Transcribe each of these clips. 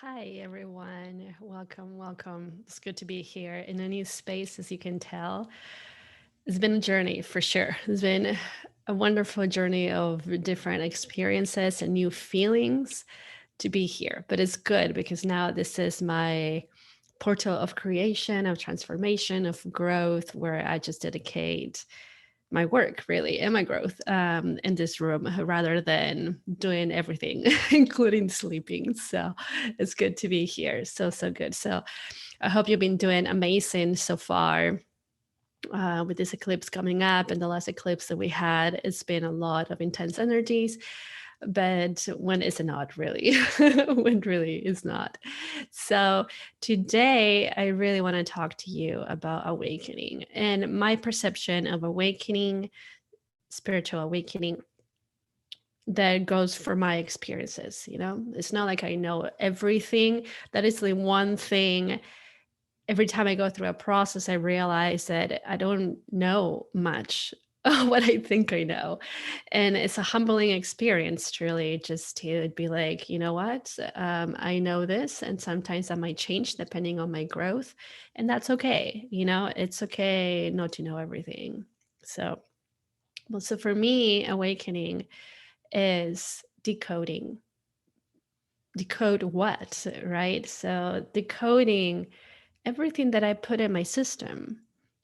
Hi, everyone. Welcome, welcome. It's good to be here in a new space, as you can tell. It's been a journey for sure. It's been a wonderful journey of different experiences and new feelings to be here. But it's good because now this is my portal of creation, of transformation, of growth, where I just dedicate my work really and my growth in this room rather than doing everything, including sleeping. So it's good to be here. So good. So I hope you've been doing amazing so far. With this eclipse coming up and the last eclipse that we had, it's been a lot of intense energies, but when is it not really? When really is not. So today I really want to talk to you about awakening and my perception of awakening, spiritual awakening, that goes for my experiences. It's not like I know everything. That is the one thing. Every time I go through a process, I realize that I don't know much what I think I know. And it's a humbling experience, truly, just to be like, you know what? I know this, and sometimes that might change depending on my growth. And that's okay. It's okay not to know everything. So for me, awakening is decoding. Decode what, right? So decoding everything that I put in my system,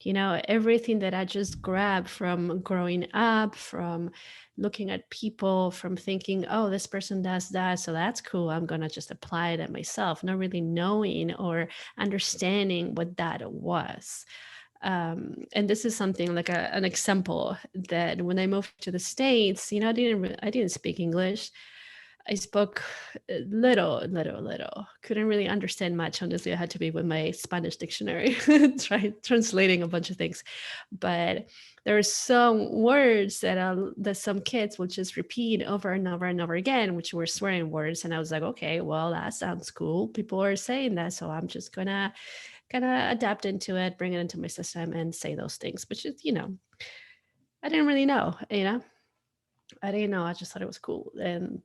everything that I just grabbed from growing up, from looking at people, from thinking, oh, this person does that, so that's cool. I'm going to just apply it at myself, not really knowing or understanding what that was. And this is something like an example that when I moved to the States, I didn't speak English. I spoke little. Couldn't really understand much. Honestly, I had to be with my Spanish dictionary, translating a bunch of things. But there are some words that some kids will just repeat over and over and over again, which were swearing words. And I was like, okay, well, that sounds cool. People are saying that, so I'm just gonna kind of adapt into it, bring it into my system, and say those things. But I didn't really know. I didn't know. I just thought it was cool, and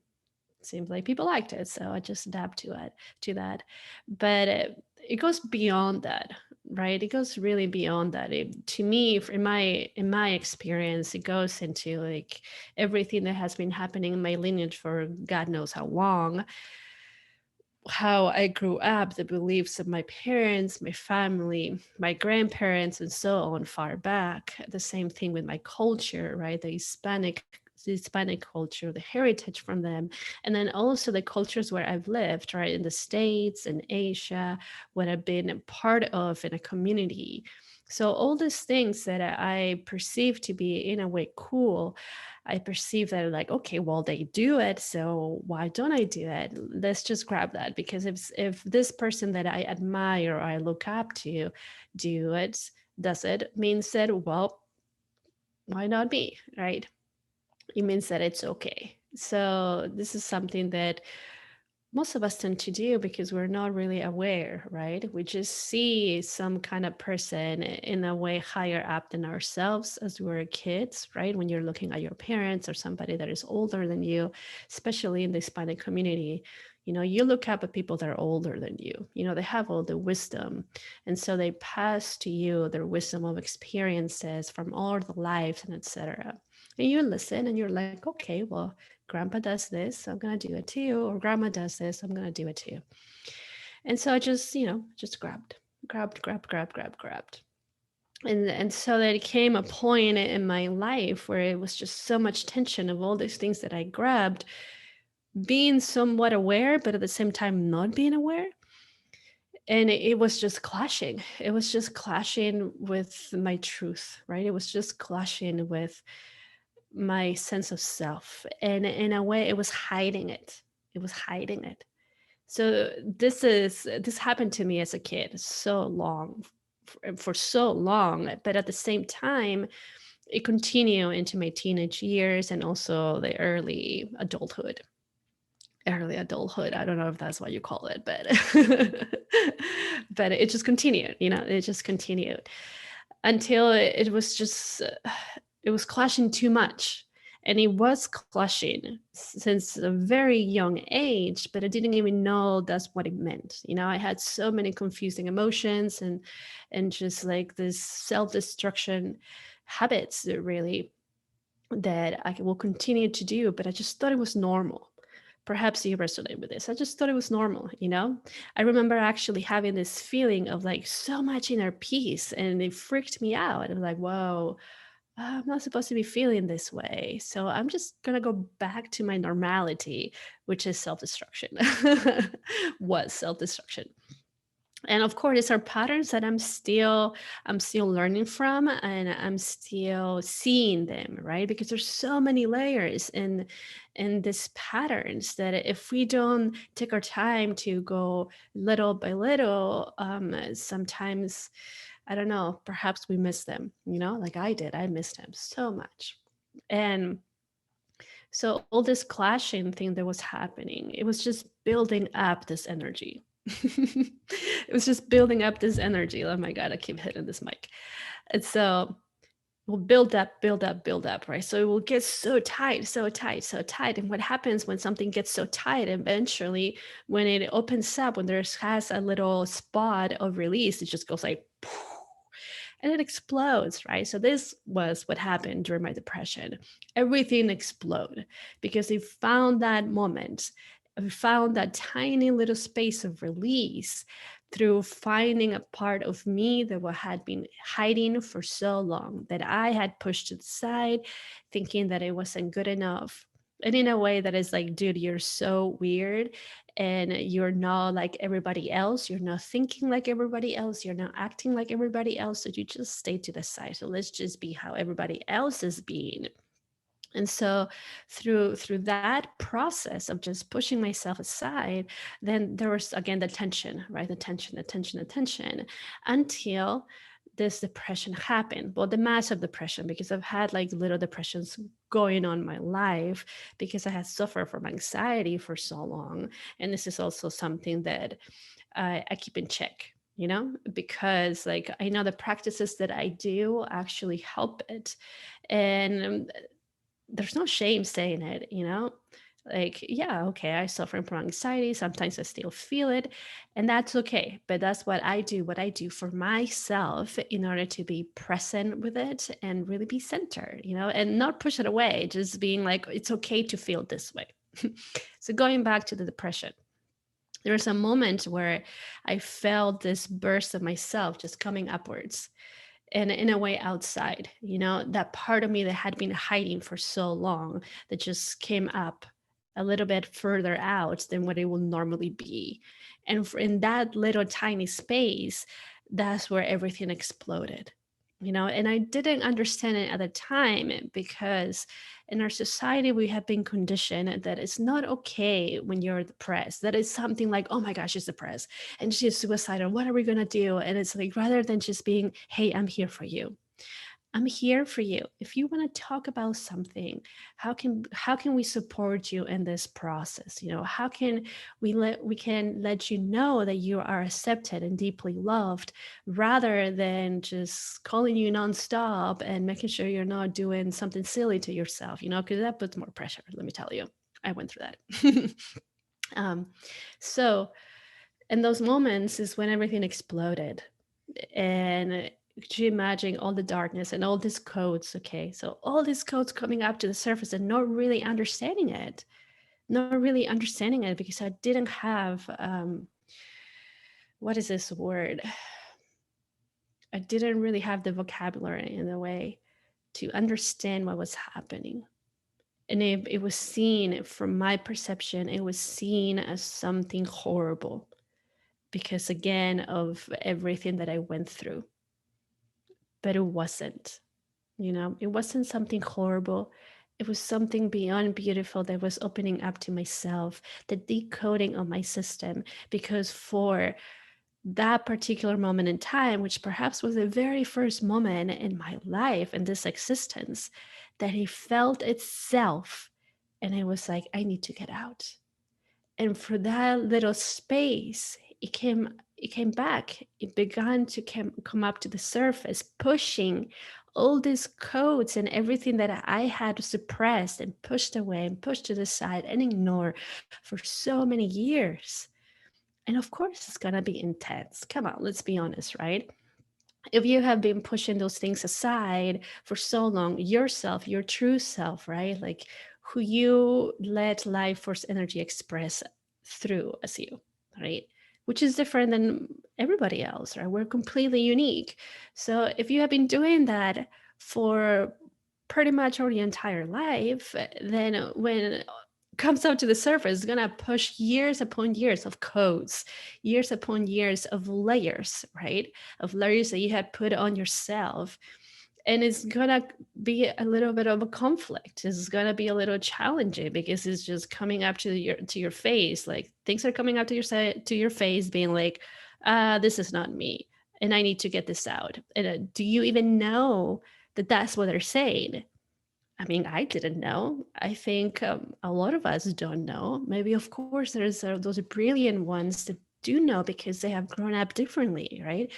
seems like people liked it, so I just adapt to that. But it goes beyond that, right? It goes really beyond that. To me, in my experience, it goes into like everything that has been happening in my lineage for God knows how long, how I grew up, the beliefs of my parents, my family, my grandparents, and so on far back. The same thing with my culture, right? The Hispanic culture, the heritage from them, and then also the cultures where I've lived, right? In the States and Asia, what I've been a part of in a community. So all these things that I perceive to be in a way cool, I perceive that like, okay, well, they do it, so why don't I do it? Let's just grab that, because if this person that I admire or I look up to does it, means that, well, why not me, right? It means that it's okay. So this is something that most of us tend to do because we're not really aware, right? We just see some kind of person in a way higher up than ourselves as we're kids, right? When you're looking at your parents or somebody that is older than you, especially in the Hispanic community, you look up at people that are older than you. They have all the wisdom. And so they pass to you their wisdom of experiences from all the lives and etc. And you listen and you're like, okay, well, grandpa does this, I'm going to do it too. Or grandma does this, I'm going to do it too. And so I just grabbed. And so there came a point in my life where it was just so much tension of all these things that I grabbed, being somewhat aware, but at the same time not being aware. And it was just clashing. It was just clashing with my truth, right? It was just clashing with my sense of self. And in a way, it was hiding it. It was hiding it. So this happened to me as a kid so long, for so long, but at the same time, it continued into my teenage years and also the early adulthood. Early adulthood. I don't know if that's what you call it, but but it just continued. It just continued until it was just it was clashing too much. And it was clashing since a very young age, but I didn't even know that's what it meant. I had so many confusing emotions and just like this self-destruction habits that really that I will continue to do, but I just thought it was normal. Perhaps you resonate with this. I just thought it was normal. I remember actually having this feeling of like so much inner peace, and it freaked me out. I was like, whoa, I'm not supposed to be feeling this way. So I'm just going to go back to my normality, which is self destruction, was self destruction. And of course, these are patterns that I'm still learning from, and I'm still seeing them, right? Because there's so many layers in these patterns that if we don't take our time to go little by little, sometimes, I don't know, perhaps we miss them, like I did. I missed them so much. And so all this clashing thing that was happening, it was just building up this energy. It was just building up this energy. Oh my God, I keep hitting this mic. And so will build up, build up, build up, right? So it will get so tight, so tight, so tight. And what happens when something gets so tight, eventually, when it opens up, when there's has a little spot of release, it just goes like, and it explodes, right? So this was what happened during my depression. Everything exploded because I found that moment. I found that tiny little space of release through finding a part of me that had been hiding for so long, that I had pushed to the side, thinking that it wasn't good enough. And in a way that is like, dude, you're so weird and you're not like everybody else. You're not thinking like everybody else. You're not acting like everybody else. So you just stay to the side. So let's just be how everybody else is being. And so through that process of just pushing myself aside, then there was again the tension, right? The tension, until this depression happened. Well, the massive depression, because I've had like little depressions going on in my life because I had suffered from anxiety for so long. And this is also something that I keep in check, because like I know the practices that I do actually help it. And there's no shame saying it. Like, yeah, okay, I suffer from anxiety. Sometimes I still feel it, and that's okay. But that's what I do for myself in order to be present with it and really be centered, and not push it away, just being like, it's okay to feel this way. So going back to the depression, there was a moment where I felt this burst of myself just coming upwards and in a way outside, that part of me that had been hiding for so long that just came up a little bit further out than what it will normally be. And in that little tiny space, that's where everything exploded. And I didn't understand it at the time because in our society we have been conditioned that it's not okay when you're depressed. That is something like, oh my gosh, she's depressed and she's suicidal, what are we going to do? And it's like, rather than just being, hey, I'm here for you, I'm here for you. If you want to talk about something, how can we support you in this process? How can we can let you know that you are accepted and deeply loved, rather than just calling you nonstop and making sure you're not doing something silly to yourself, because that puts more pressure. Let me tell you, I went through that. um, so in those moments is when everything exploded. And could you imagine all the darkness and all these codes? Okay, so all these codes coming up to the surface and not really understanding it, because I didn't have what is this word? I didn't really have the vocabulary in a way to understand what was happening. And it was seen, from my perception, it was seen as something horrible because, again, of everything that I went through. But it wasn't. It wasn't something horrible. It was something beyond beautiful that was opening up to myself, the decoding of my system. Because for that particular moment in time, which perhaps was the very first moment in my life and this existence, that he felt itself. And it was like, I need to get out. And for that little space, it came back. It began to come up to the surface, pushing all these codes and everything that I had suppressed and pushed away and pushed to the side and ignored for so many years. And of course, it's gonna be intense. Come on, let's be honest, right? If you have been pushing those things aside for so long, yourself, your true self, right? Like who you let life force energy express through as you, right? Which is different than everybody else, right? We're completely unique. So if you have been doing that for pretty much our entire life, then when it comes out to the surface, it's gonna push years upon years of codes, years upon years of layers, right? Of layers that you had put on yourself. And it's gonna be a little bit of a conflict. It's gonna be a little challenging because it's just coming up to your face. Like things are coming up to your face, being like, this is not me, and I need to get this out. And do you even know that that's what they're saying? I mean, I didn't know. I think a lot of us don't know. Maybe, of course, there's those brilliant ones that do know because they have grown up differently, right?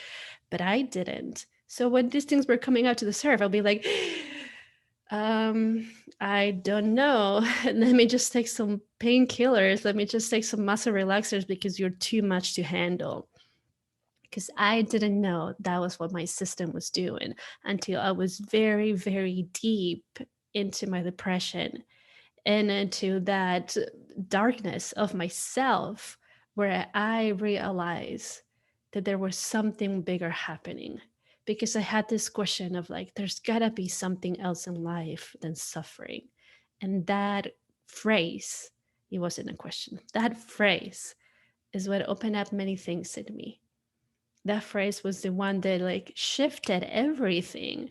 But I didn't. So when these things were coming out to the surf, I'll be like, I don't know. Let me just take some painkillers. Let me just take some muscle relaxers because you're too much to handle. Because I didn't know that was what my system was doing until I was very, very deep into my depression and into that darkness of myself, where I realized that there was something bigger happening. Because I had this question of like, there's gotta be something else in life than suffering. And that phrase, it wasn't a question, that phrase is what opened up many things in me. That phrase was the one that like shifted everything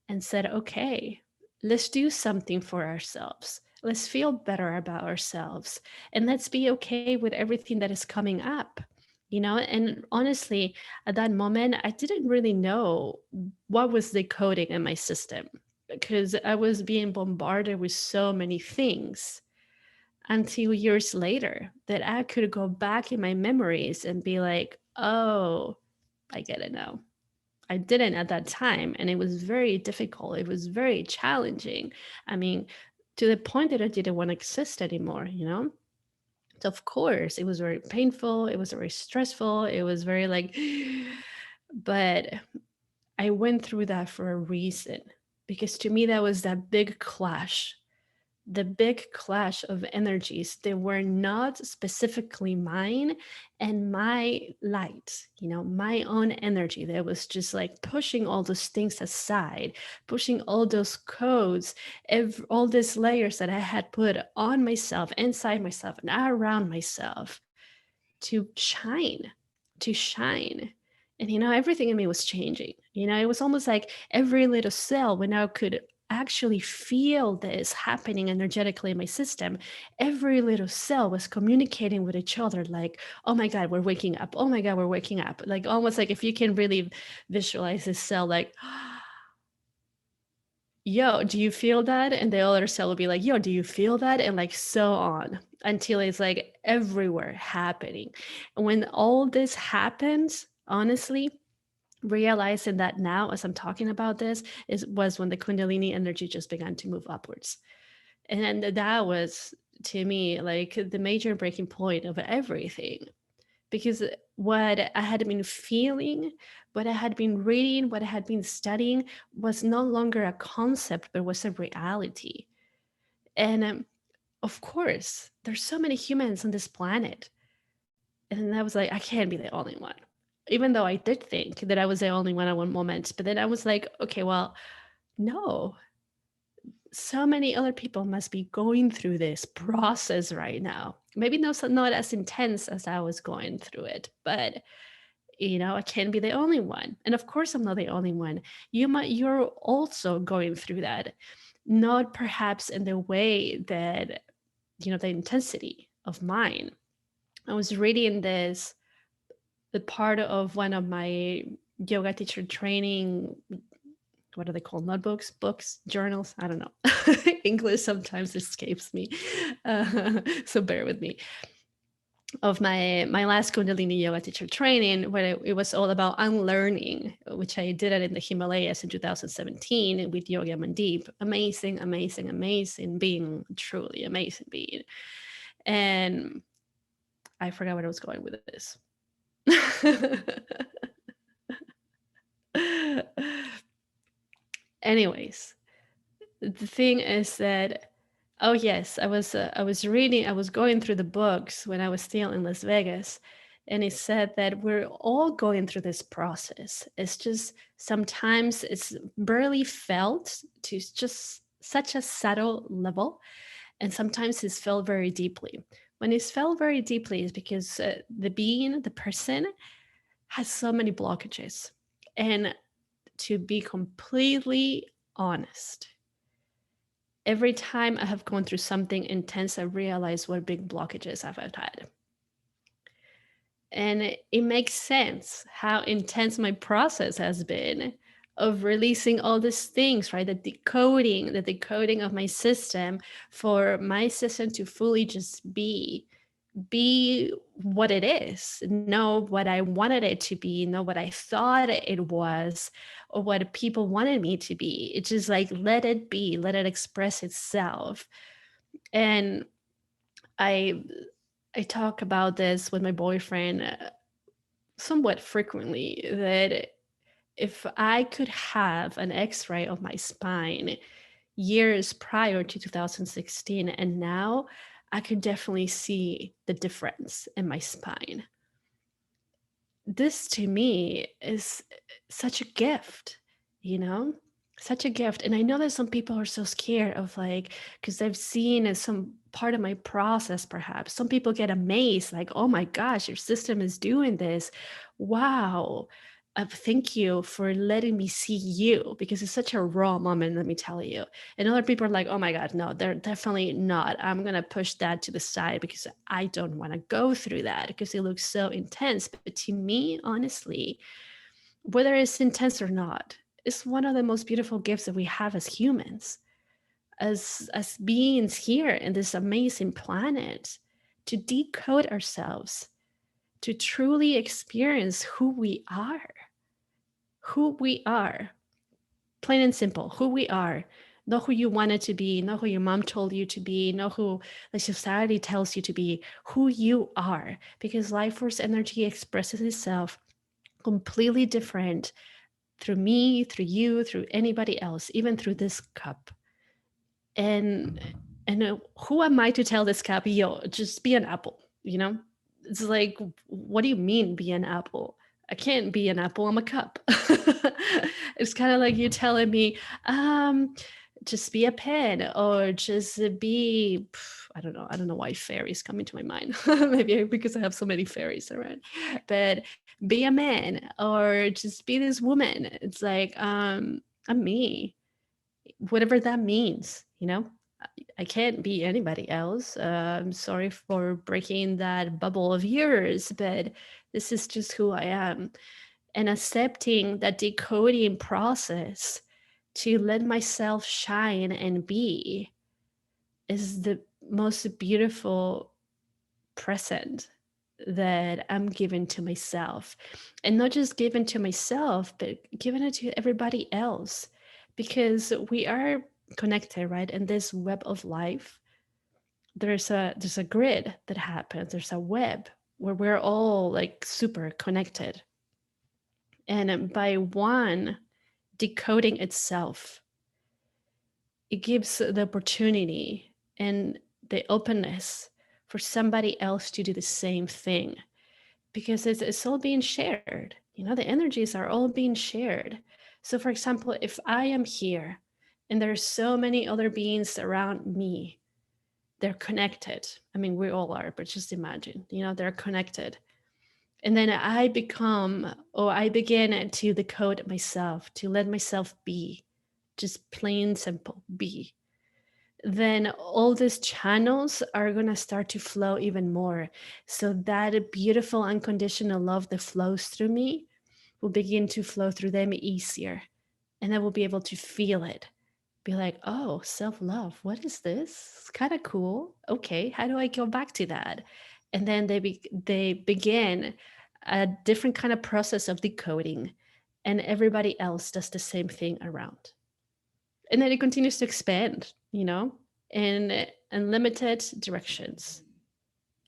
and said, okay, let's do something for ourselves. Let's feel better about ourselves. And let's be okay with everything that is coming up. And honestly, at that moment, I didn't really know what was decoding in my system because I was being bombarded with so many things until years later that I could go back in my memories and be like, oh, I get it now. I didn't at that time. And it was very difficult. It was very challenging. I mean, to the point that I didn't want to exist anymore. So, of course, it was very painful. It was very stressful. It was very like, but I went through that for a reason because to me, that was that big clash, the big clash of energies that were not specifically mine and my light, my own energy that was just like pushing all those things aside, pushing all those codes, all these layers that I had put on myself, inside myself, and around myself to shine, to shine. And everything in me was changing. It was almost like every little cell, when I could actually feel this happening energetically in my system, every little cell was communicating with each other like, oh my God, we're waking up. Oh my God, we're waking up. Like almost like if you can really visualize this cell, like, yo, do you feel that? And the other cell will be like, yo, do you feel that? And like so on until it's like everywhere happening. And when all this happens, honestly, realizing that now as I'm talking about this was when the Kundalini energy just began to move upwards. And that was to me like the major breaking point of everything. Because what I had been feeling, what I had been reading, what I had been studying was no longer a concept, but was a reality. And of course, there's so many humans on this planet. And I was like, I can't be the only one. Even though I did think that I was the only one at one moment. But then I was like, okay, well, no, so many other people must be going through this process right now. Maybe not as intense as I was going through it, but I can't be the only one. And of course I'm not the only one. You're also going through that, not perhaps in the way that, the intensity of mine. I was reading the part of one of my yoga teacher training, what are they called? Notebooks, books, journals? I don't know. English sometimes escapes me. So bear with me. of my last Kundalini yoga teacher training, where it was all about unlearning, which I did it in the Himalayas in 2017 with Yoga Mandeep. Amazing, amazing, amazing being, truly amazing being. And I forgot where I was going with this. Anyways, the thing is that, oh yes, I was reading, I was going through the books when I was still in Las Vegas, and it said that we're all going through this process. It's just sometimes it's barely felt to just such a subtle level, and sometimes it's felt very deeply. When it's felt very deeply is because the being, the person, has so many blockages. And to be completely honest, every time I have gone through something intense, I realize what big blockages I've had. And it makes sense how intense my process has been of releasing all these things, right? The decoding of my system for my system to fully just be what it is, know what I wanted it to be, know what I thought it was, or what people wanted me to be. It's just like, let it be, let it express itself. And I I talk about this with my boyfriend somewhat frequently, that if I could have an x-ray of my spine years prior to 2016 and now, I could definitely see the difference in my spine. This to me is such a gift, you know? Such a gift. And I know that some people are so scared of, like, because they've seen as some part of my process, perhaps. Some people get amazed, like, oh my gosh, your system is doing this. Wow. Thank you for letting me see you, because it's such a raw moment, let me tell you. And other people are like, oh my God, no, they're definitely not. I'm going to push that to the side because I don't want to go through that because it looks so intense. But to me, honestly, whether it's intense or not, it's one of the most beautiful gifts that we have as humans, as beings here in this amazing planet, to decode ourselves, to truly experience who we are, plain and simple, who we are. Not who you wanted to be, not who your mom told you to be, not who the society tells you to be, who you are. Because life force energy expresses itself completely different through me, through you, through anybody else, even through this cup. And who am I to tell this cup, yo, just be an apple, you know? It's like, what do you mean be an apple? I can't be an apple, I'm a cup. It's kind of like you telling me, just be a pen, or just be, I don't know why fairies come into my mind. Maybe because I have so many fairies around. But be a man, or just be this woman. It's like, I'm me, whatever that means, you know? I can't be anybody else. I'm sorry for breaking that bubble of yours, but this is just who I am. And accepting that decoding process to let myself shine and be is the most beautiful present that I'm given to myself. And not just given to myself, but given it to everybody else. Because we are connected, right? In this web of life, there's a grid that happens. There's a web where we're all like super connected. And by one decoding itself, it gives the opportunity and the openness for somebody else to do the same thing, because it's all being shared. You know, the energies are all being shared. So for example, if I am here and there's so many other beings around me, they're connected. I mean, we all are, but just imagine, you know, they're connected. And then I become, or I begin to decode myself, to let myself be, just plain simple, be. Then all these channels are going to start to flow even more. So that beautiful unconditional love that flows through me will begin to flow through them easier. And I will be able to feel it. Be like, oh, self love, what is this? It's kind of cool. Okay, how do I go back to that? And then they begin a different kind of process of decoding, and everybody else does the same thing around. And then it continues to expand, in unlimited directions,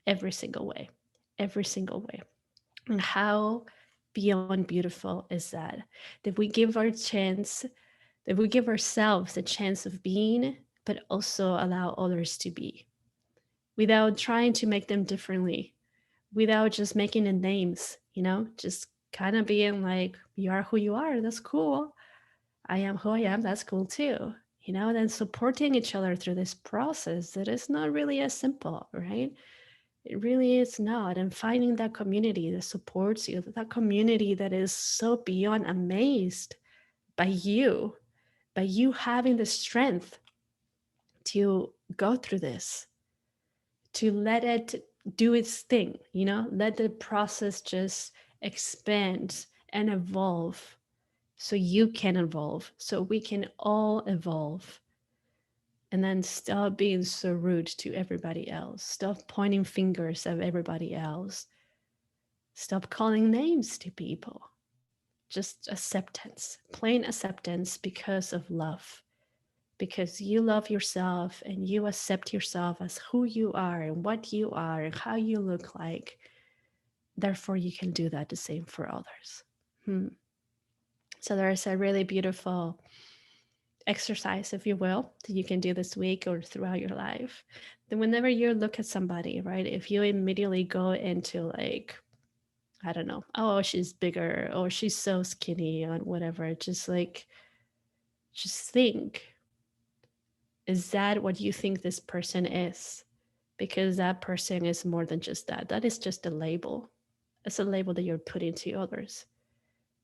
every single way, every single way. And how beyond beautiful is that? That we give our chance, that we give ourselves the chance of being, but also allow others to be, without trying to make them differently, without just making the names, just kind of being like, you are who you are, that's cool. I am who I am, that's cool too. Then supporting each other through this process that is not really as simple, right? It really is not. And finding that community that supports you, that community that is so beyond amazed by you having the strength to go through this, to let it do its thing, let the process just expand and evolve, so you can evolve, so we can all evolve. And then stop being so rude to everybody else. Stop pointing fingers at everybody else. Stop calling names to people. Just acceptance, plain acceptance, because of love. Because you love yourself and you accept yourself as who you are and what you are and how you look like. Therefore, you can do that the same for others. So there's a really beautiful exercise, if you will, that you can do this week or throughout your life. Then whenever you look at somebody, right, if you immediately go into like, I don't know, oh, she's bigger, or she's so skinny, or whatever, just think, is that what you think this person is? Because that person is more than just that. That is just a label. It's a label that you're putting to others.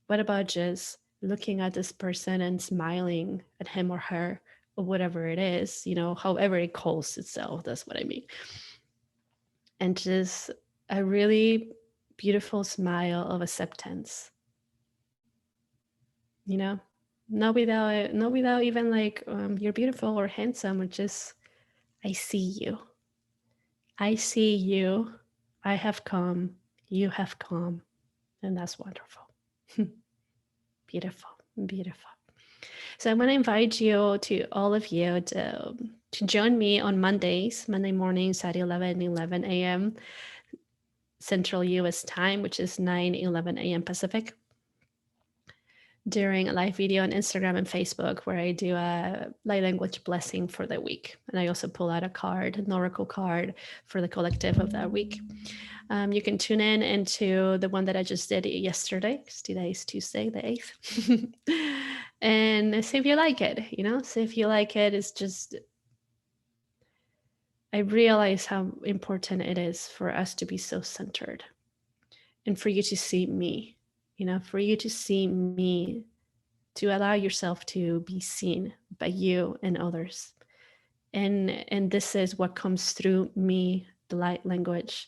What about just looking at this person and smiling at him or her, or whatever it is, however it calls itself? That's what I mean. And just a really beautiful smile of acceptance, not without even like, you're beautiful or handsome, or just, I see you. I see you. I have come. You have come. And that's wonderful. Beautiful. Beautiful. So I want to invite you, to all of you, to join me on Monday mornings at 11 a.m. Central US time, which is 9:11 a.m. Pacific, during a live video on Instagram and Facebook, where I do a light language blessing for the week. And I also pull out a card, an oracle card, for the collective of that week. You can tune in into the one that I just did yesterday, because today is Tuesday, the 8th. And see if you like it, see if you like it. It's just, I realize how important it is for us to be so centered, and for you to see me, for you to see me, to allow yourself to be seen by you and others. And this is what comes through me, the light language,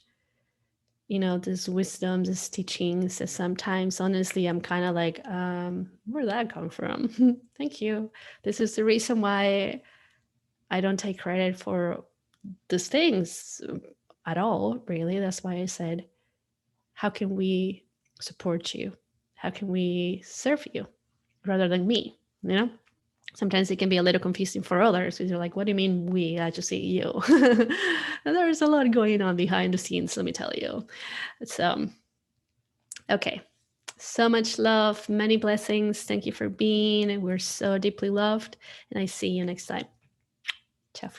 this wisdom, this teachings, that sometimes, honestly, I'm kind of like, where'd that come from? Thank you. This is the reason why I don't take credit for these things at all, really. That's why I said, how can we support you? How can we serve you rather than me? Sometimes it can be a little confusing for others, because you're like, what do you mean we? I just see you. And there's a lot going on behind the scenes, let me tell you. So, okay. So much love, many blessings. Thank you for being. We're so deeply loved. And I see you next time. Ciao.